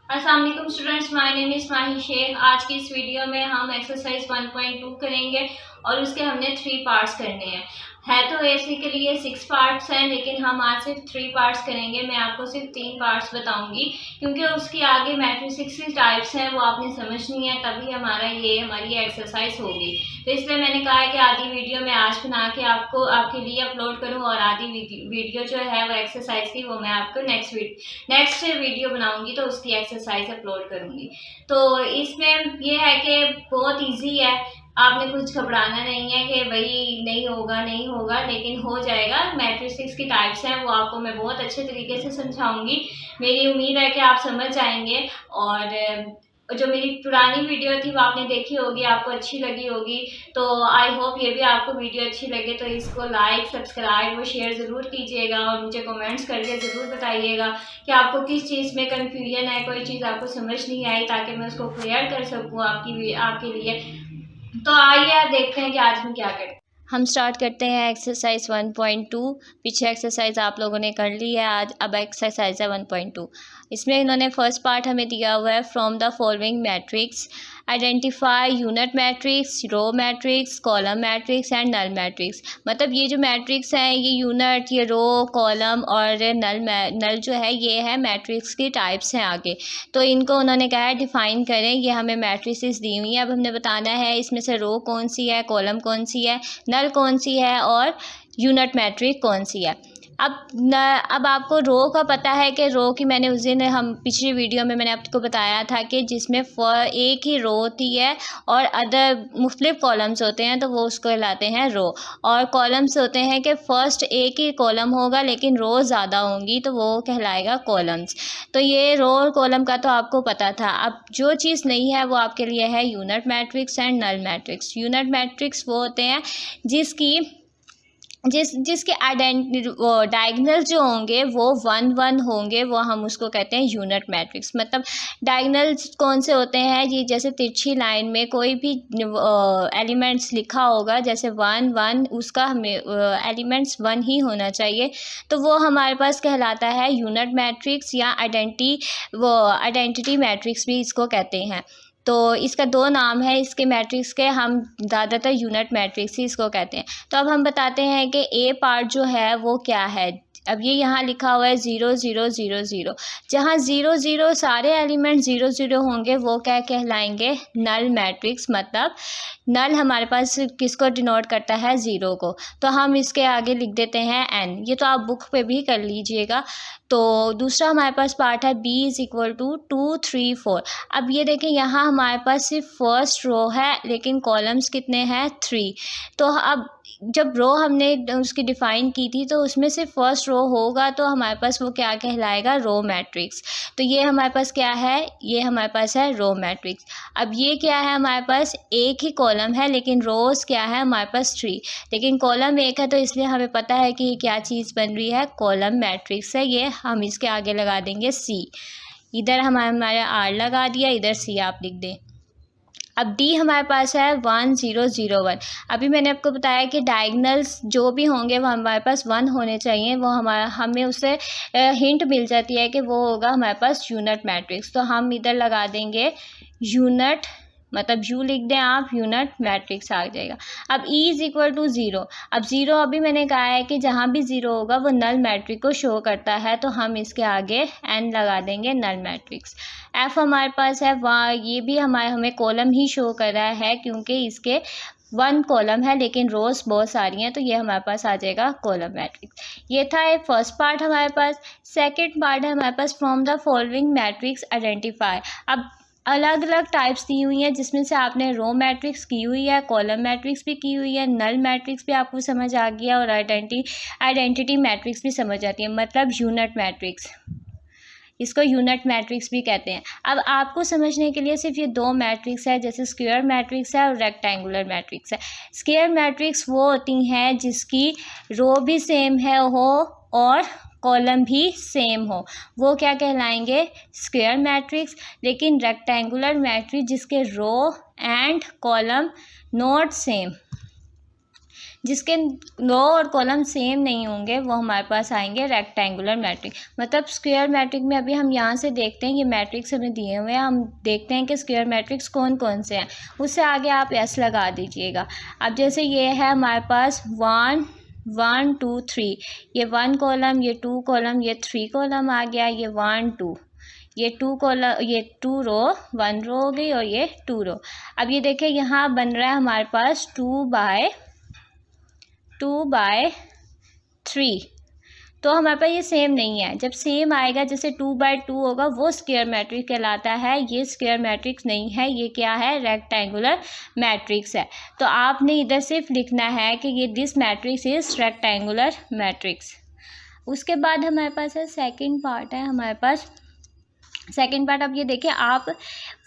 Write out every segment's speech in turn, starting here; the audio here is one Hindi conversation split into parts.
अस्सलाम वालेकुम स्टूडेंट्स, माय नेम इज़ माही शेख। आज की इस वीडियो में हम एक्सरसाइज 1.2 करेंगे और उसके हमने 3 पार्ट्स करने हैं। है तो बेसिकली ये 6 पार्ट्स हैं, लेकिन हम आज सिर्फ 3 पार्ट्स करेंगे। मैं आपको सिर्फ 3 पार्ट्स बताऊंगी क्योंकि उसकी आगे मैट्रिक्स की टाइप्स हैं वो आपने समझनी है, तभी हमारी एक्सरसाइज होगी। तो इसलिए मैंने कहा है कि आधी वीडियो मैं आज बना के आपके लिए अपलोड करूँ और आधी वीडियो जो है वो एक्सरसाइज की वो मैं आपको नेक्स्ट वीडियो बनाऊंगी तो उसकी एक्सरसाइज अपलोड करूंगी। तो इसमें ये है कि बहुत इजी है, आपने कुछ घबराना नहीं है कि भाई नहीं होगा, लेकिन हो जाएगा। मैट्रिक्स की टाइप्स हैं वो आपको मैं बहुत अच्छे तरीके से समझाऊंगी। मेरी उम्मीद है कि आप समझ जाएंगे। और जो मेरी पुरानी वीडियो थी वो आपने देखी होगी, आपको अच्छी लगी होगी। तो आई होप ये भी आपको वीडियो अच्छी लगे। तो इसको लाइक, सब्सक्राइब और शेयर ज़रूर कीजिएगा और मुझे कमेंट्स करके ज़रूर बताइएगा कि आपको किस चीज़ में कन्फ्यूजन है, कोई चीज़ आपको समझ नहीं आई, ताकि मैं उसको क्लियर कर सकूँ आपके लिए। तो आइए देखते हैं कि आज हम क्या करें। हम स्टार्ट करते हैं एक्सरसाइज 1.2। पीछे एक्सरसाइज आप लोगों ने कर ली है, आज अब एक्सरसाइज है 1.2। इसमें इन्होंने फर्स्ट पार्ट हमें दिया हुआ है, from the following matrix identify unit matrix, row matrix, column matrix and null matrix. मतलब ये जो मैट्रिक्स हैं, ये यूनिट, ये रो, कॉलम और नल जो है ये है मैट्रिक्स की टाइप्स हैं आगे। तो इनको उन्होंने कहा है डिफ़ाइन करें। ये हमें मैट्रिसेस दी हुई हैं, अब हमने बताना है इसमें से रो कौन सी है, कॉलम कौन सी है, नल कौन सी है और यूनिट मैट्रिक कौन सी है। अब आपको रो का पता है कि रो की मैंने उस दिन हम पिछली वीडियो में मैंने आपको बताया था कि जिसमें एक ही रो होती है और अदर मुख्तलिफ कॉलम्स होते हैं तो वो उसको कहलाते हैं रो। और कॉलम्स होते हैं कि फ़र्स्ट एक ही कॉलम होगा लेकिन रो ज़्यादा होंगी तो वो कहलाएगा कॉलम्स। तो ये रो और कॉलम का तो आपको पता था। अब जो चीज़ नहीं है वो आपके लिए है unit matrix and null matrix. Unit matrix वो होते हैं जिसके डायगनल जो होंगे वो 1 1 होंगे, वो हम उसको कहते हैं यूनिट मैट्रिक्स। मतलब डायगनल्स कौन से होते हैं, ये जैसे तिरछी लाइन में कोई भी एलिमेंट्स लिखा होगा जैसे 1 1, उसका हमें एलिमेंट्स 1 ही होना चाहिए, तो वो हमारे पास कहलाता है यूनिट मैट्रिक्स या आइडेंटिटी मैट्रिक्स भी इसको कहते हैं। तो इसका 2 नाम है इसके मैट्रिक्स के, हम ज़्यादातर यूनिट मैट्रिक्स ही इसको कहते हैं। तो अब हम बताते हैं कि ए पार्ट जो है वो क्या है। अब ये यहाँ लिखा हुआ है 0 0 0 0। जहाँ 0 0 सारे एलिमेंट 0 0 होंगे वो क्या कहलाएंगे, नल मैट्रिक्स। मतलब नल हमारे पास किसको डिनोट करता है, 0 को। तो हम इसके आगे लिख देते हैं n। ये तो आप बुक पे भी कर लीजिएगा। तो दूसरा हमारे पास पार्ट है b इज़ इक्वल टू 2 3 4। अब ये देखें यहाँ हमारे पास सिर्फ फर्स्ट रो है लेकिन कॉलम्स कितने हैं, 3। तो अब जब रो हमने उसकी डिफ़ाइन की थी तो उसमें से फर्स्ट रो होगा तो हमारे पास वो क्या कहलाएगा, रो मैट्रिक्स। तो ये हमारे पास क्या है, ये हमारे पास है रो मैट्रिक्स। अब ये क्या है, हमारे पास एक ही कॉलम है लेकिन रोज़ क्या है हमारे पास 3, लेकिन कॉलम एक है तो इसलिए हमें पता है कि ये क्या चीज़ बन रही है, कॉलम मैट्रिक्स है। ये हम इसके आगे लगा देंगे सी। इधर हमारे आर लगा दिया, इधर सी आप लिख दें। अब डी हमारे पास है 1 0 0 1। अभी मैंने आपको बताया कि डायगनल्स जो भी होंगे वो हमारे पास 1 होने चाहिए। वो हमें उससे हिंट मिल जाती है कि वो होगा हमारे पास यूनिट मैट्रिक्स। तो हम इधर लगा देंगे यूनिट, मतलब यू लिख दें आप, यूनिट मैट्रिक्स आ जाएगा। अब ई इज़ इक्वल टू 0। अब 0 अभी मैंने कहा है कि जहाँ भी 0 होगा वो नल मैट्रिक्स को शो करता है, तो हम इसके आगे n लगा देंगे, नल मैट्रिक्स। एफ हमारे पास है, वहाँ ये भी हमें कॉलम ही शो कर रहा है क्योंकि इसके 1 कॉलम है लेकिन रोज़ बहुत सारी हैं, तो ये हमारे पास आ जाएगा कॉलम मैट्रिक्स। ये था एक फर्स्ट पार्ट हमारे पास। सेकंड पार्ट है हमारे पास, from the following matrix identify. अब अलग अलग टाइप्स दी हुई हैं जिसमें से आपने रो मैट्रिक्स की हुई है, कॉलम मैट्रिक्स भी की हुई है, नल मैट्रिक्स भी आपको समझ आ गया और आइडेंटिटी मैट्रिक्स भी समझ आती है, मतलब यूनिट मैट्रिक्स। इसको यूनिट मैट्रिक्स भी कहते हैं। अब आपको समझने के लिए सिर्फ ये 2 मैट्रिक्स है, जैसे स्क्वायर मैट्रिक्स है और रेक्टेंगुलर मैट्रिक्स है। स्क्वायर मैट्रिक्स वो होती हैं जिसकी रो भी सेम है हो और कॉलम भी सेम हो, वो क्या कहलाएंगे, स्क्वायर मैट्रिक्स। लेकिन रेक्टेंगुलर मैट्रिक्स जिसके row and column not same, जिसके रो और कॉलम सेम नहीं होंगे वो हमारे पास आएंगे रेक्टेंगुलर मैट्रिक्स। मतलब स्क्वायर मैट्रिक्स में अभी हम यहाँ से देखते हैं ये मैट्रिक्स हमें दिए हुए हैं, हम देखते हैं कि स्क्वायर मैट्रिक्स कौन कौन से हैं, उससे आगे आप एस लगा दीजिएगा। अब जैसे ये है हमारे पास 1 1 2 3, ये 1 कॉलम, ये 2 कॉलम, ये 3 कॉलम आ गया, ये 1 2, ये 2 कॉलम, ये 2 रो, 1 रो हो गई और ये 2 रो। अब ये देखें यहाँ बन रहा है हमारे पास 2 बाय 3, तो हमारे पास ये सेम नहीं है। जब सेम आएगा जैसे 2 बाय 2 होगा वो स्क्वायर मैट्रिक्स कहलाता है, ये स्क्वायर मैट्रिक्स नहीं है, ये क्या है, रेक्टेंगुलर मैट्रिक्स है। तो आपने इधर सिर्फ लिखना है कि ये this matrix is rectangular matrix. उसके बाद हमारे पास है सेकंड पार्ट है हमारे पास। सेकंड पार्ट अब ये देखिए आप,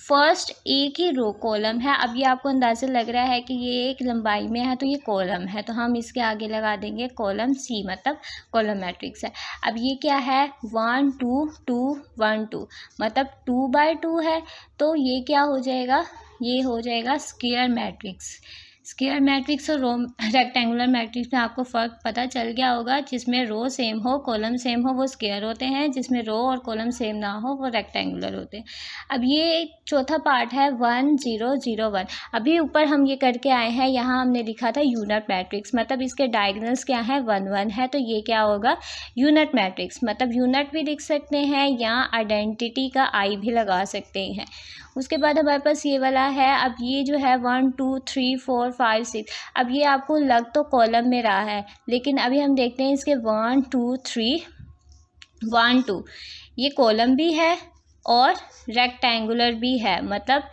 फर्स्ट एक ही रो कॉलम है। अब ये आपको अंदाज़ा लग रहा है कि ये एक लंबाई में है तो ये कॉलम है, तो हम इसके आगे लगा देंगे कॉलम सी, मतलब कॉलम मैट्रिक्स है। अब ये क्या है, 1 2 2 1 2, मतलब 2 बाय 2 है, तो ये क्या हो जाएगा, ये हो जाएगा स्क्वायर मैट्रिक्स। स्क्वायर मैट्रिक्स और रो रेक्टेंगुलर मैट्रिक्स में आपको फ़र्क पता चल गया होगा। जिसमें रो सेम हो, कॉलम सेम हो, वो स्क्वायर होते हैं, जिसमें रो और कॉलम सेम ना हो वो रेक्टेंगुलर होते हैं। अब ये चौथा पार्ट है 1 0 0 1। अभी ऊपर हम ये करके आए हैं, यहाँ हमने लिखा था यूनिट मैट्रिक्स, मतलब इसके डायगोनल्स क्या है, 1 1 है, तो ये क्या होगा, यूनिट मैट्रिक्स। मतलब यूनिट भी लिख सकते हैं या आइडेंटिटी का आई भी लगा सकते हैं। उसके बाद हमारे पास ये वाला है, अब ये जो है 1 2 3 4 5 6, अब ये आपको लग तो कॉलम में रहा है, लेकिन अभी हम देखते हैं इसके 1 2 3 1 2, ये कॉलम भी है और रेक्टेंगुलर भी है। मतलब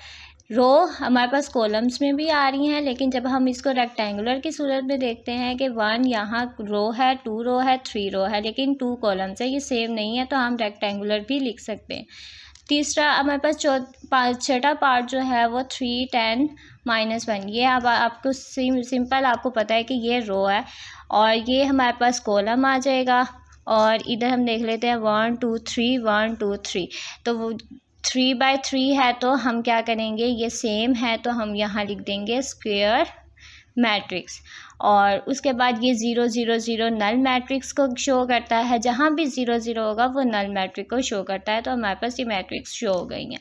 रो हमारे पास कॉलम्स में भी आ रही हैं, लेकिन जब हम इसको रेक्टेंगुलर की सूरत में देखते हैं कि 1 यहाँ रो है, 2 रो है, 3 रो है, लेकिन 2 कॉलम्स है, ये सेम नहीं है, तो हम रेक्टेंगुलर भी लिख सकते हैं। तीसरा हमारे पास छठा पार्ट जो है वो 3 10 -1, ये अब आपको सिंपल आपको पता है कि ये रो है और ये हमारे पास कॉलम आ जाएगा। और इधर हम देख लेते हैं 1 2 3 1 2 3, तो वो 3 बाय 3 है, तो हम क्या करेंगे, ये सेम है तो हम यहाँ लिख देंगे स्क्वायर मैट्रिक्स। और उसके बाद ये 0 0 0 नल मैट्रिक्स को शो करता है, जहाँ भी 0 0 होगा वो नल मैट्रिक्स को शो करता है, तो हमारे पास ये मैट्रिक्स शो हो गई हैं।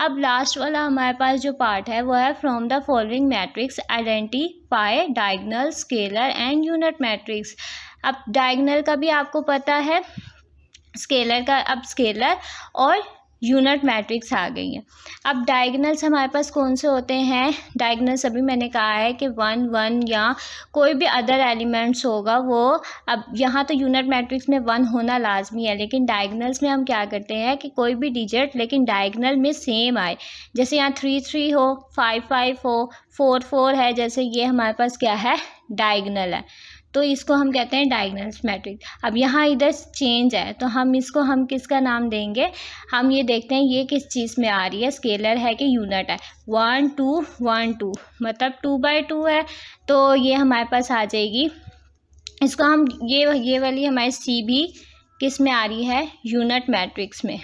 अब लास्ट वाला हमारे पास जो पार्ट है वो है from the following matrix identify diagonal, scalar and unit matrix. अब डायगोनल का भी आपको पता है, स्केलर का, अब स्केलर और यूनिट मैट्रिक्स आ गई हैं। अब डायगोनल्स हमारे पास कौन से होते हैं, डायगोनल्स अभी मैंने कहा है कि 1 1 या कोई भी अदर एलिमेंट्स होगा वो, अब यहाँ तो यूनिट मैट्रिक्स में 1 होना लाजमी है, लेकिन डायगोनल्स में हम क्या करते हैं कि कोई भी डिजिट लेकिन डायगोनल में सेम आए, जैसे यहाँ 3 3 हो, 5 5 हो, 4 4 है, जैसे ये हमारे पास क्या है, डायगोनल है, तो इसको हम कहते हैं डायगोनल्स मैट्रिक्स। अब यहाँ इधर चेंज है, तो हम किसका नाम देंगे, हम ये देखते हैं ये किस चीज़ में आ रही है, स्केलर है कि यूनिट है। 1 2 1 2, मतलब 2 बाय 2 है, तो ये हमारे पास आ जाएगी। इसको हम ये वाली हमारी सी भी किस में आ रही है, यूनिट मैट्रिक्स में।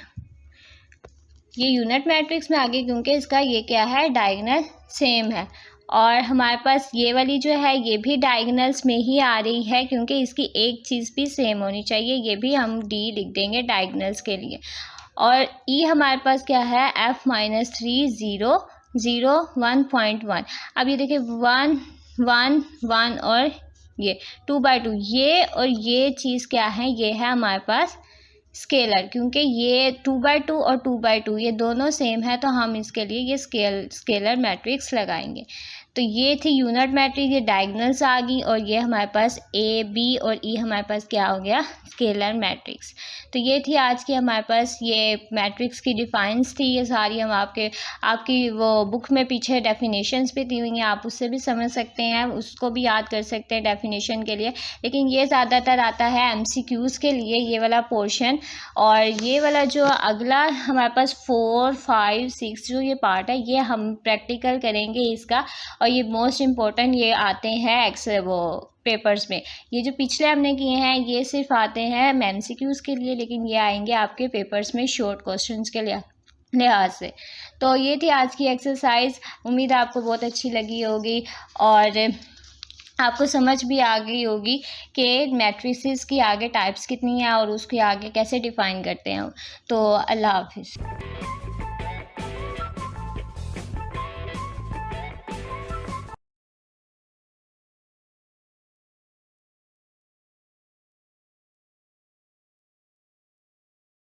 ये यूनिट मैट्रिक्स में आ गई क्योंकि इसका ये क्या है, डायगोनल सेम है। और हमारे पास ये वाली जो है ये भी डायगोनल्स में ही आ रही है, क्योंकि इसकी एक चीज़ भी सेम होनी चाहिए, ये भी हम डी लिख देंगे डायगोनल्स के लिए। और ई हमारे पास क्या है, F-3 0 0 1.1। अब ये देखिए 1 1 1 और ये 2 बाय 2, ये और ये चीज़ क्या है, ये है हमारे पास स्केलर, क्योंकि ये 2 बाय 2 और 2 बाय 2 ये दोनों सेम है, तो हम इसके लिए ये स्केलर मैट्रिक्स लगाएंगे। तो ये थी यूनिट मैट्रिक्स, ये डायगोनल्स आ गई, और ये हमारे पास ए बी और ई हमारे पास क्या हो गया, स्केलर मैट्रिक्स। तो ये थी आज की हमारे पास ये मैट्रिक्स की डिफाइंस थी, ये सारी हम आपकी वो बुक में पीछे डेफिनेशंस भी दी हुई हैं, आप उससे भी समझ सकते हैं, उसको भी याद कर सकते हैं डेफिनेशन के लिए। लेकिन ये ज़्यादातर आता है MCQs के लिए, ये वाला पोर्शन। और ये वाला जो अगला हमारे पास 4 5 6 जो ये पार्ट है, ये हम प्रैक्टिकल करेंगे इसका, और ये मोस्ट इम्पोर्टेंट ये आते हैं वो पेपर्स में। ये जो पिछले हमने किए हैं ये सिर्फ आते हैं MCQs के लिए, लेकिन ये आएंगे आपके पेपर्स में शॉर्ट क्वेश्चंस के लिए लिहाज से। तो ये थी आज की एक्सरसाइज, उम्मीद है आपको बहुत अच्छी लगी होगी। और आपको समझ भी आ गई होगी कि मैट्रिसेस की आगे टाइप्स कितनी हैं और उसके आगे कैसे डिफ़ाइन करते हैं। तो अल्लाह हाफ़िज़।